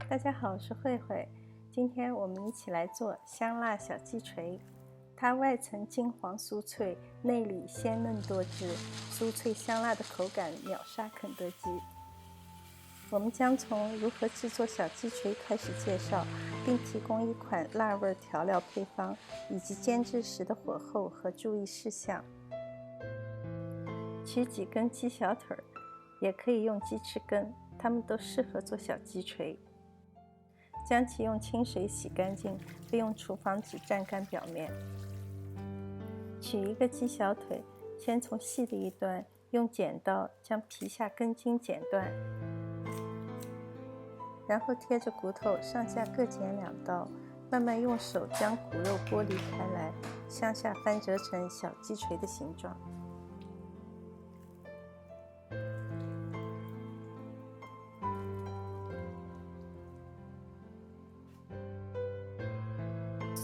大家好，我是慧慧。今天我们一起来做香辣小鸡锤。它外层金黄酥脆，内里鲜嫩多汁，酥脆香辣的口感秒杀肯德基。我们将从如何制作小鸡锤开始介绍，并提供一款辣味调料配方以及煎制时的火候和注意事项。取几根鸡小腿，也可以用鸡翅根，它们都适合做小鸡锤。将其用清水洗干净，并用厨房纸蘸干表面。取一个鸡小腿，先从细的一端用剪刀将皮下根筋剪断，然后贴着骨头上下各剪2刀，慢慢用手将骨肉剥离开来，向下翻折成小鸡锤的形状。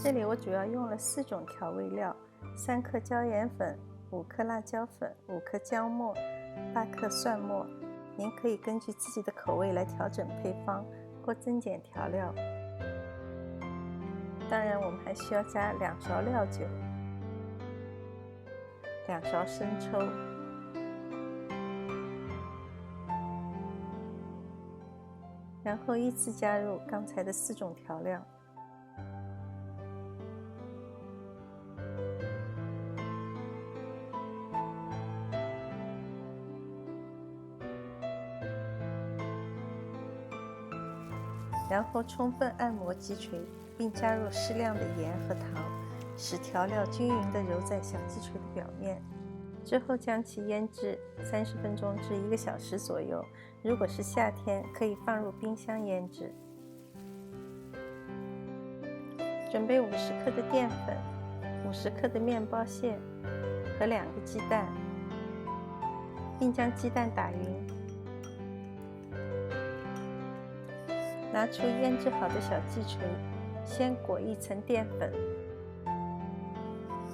这里我主要用了4种调味料：3克椒盐粉、5克辣椒粉、5克姜末、8克蒜末。您可以根据自己的口味来调整配方或增减调料。当然，我们还需要加2勺料酒、2勺生抽，然后依次加入刚才的4种调料。然后充分按摩鸡锤，并加入适量的盐和糖，使调料均匀地揉在小鸡锤的表面。之后将其腌制30分钟至1个小时左右。如果是夏天，可以放入冰箱腌制。准备50克的淀粉、50克的面包屑和2个鸡蛋，并将鸡蛋打匀。拿出腌制好的小鸡锤，先裹1层淀粉，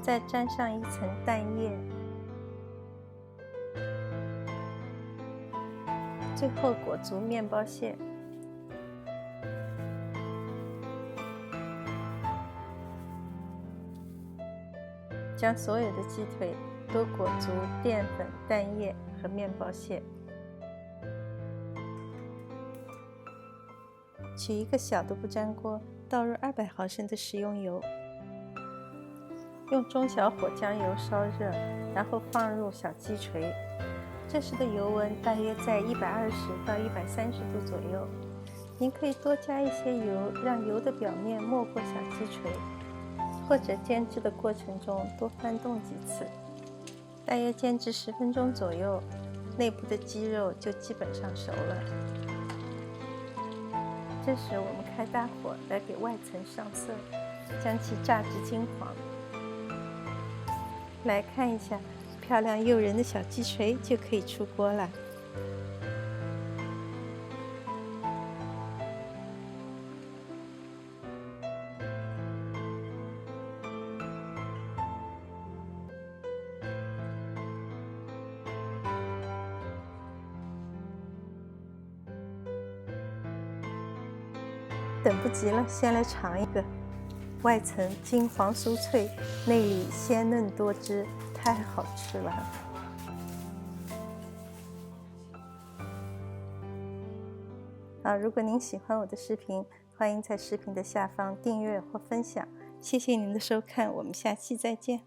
再沾上1层蛋液，最后裹足面包屑。将所有的鸡腿都裹足淀粉、蛋液和面包屑。取一个小的不粘锅，倒入200毫升的食用油，用中小火将油烧热，然后放入小鸡锤。这时的油温大约在120到130度左右。您可以多加一些油，让油的表面没过小鸡锤，或者煎制的过程中多翻动几次。大约煎制10分钟左右，内部的鸡肉就基本上熟了。这时我们开大火来给外层上色，将其炸至金黄。来看一下，漂亮诱人的小鸡锤就可以出锅了。等不及了，先来尝一个。外层金黄酥脆，内里鲜嫩多汁，太好吃了。如果您喜欢我的视频，欢迎在视频的下方订阅或分享。谢谢您的收看，我们下期再见。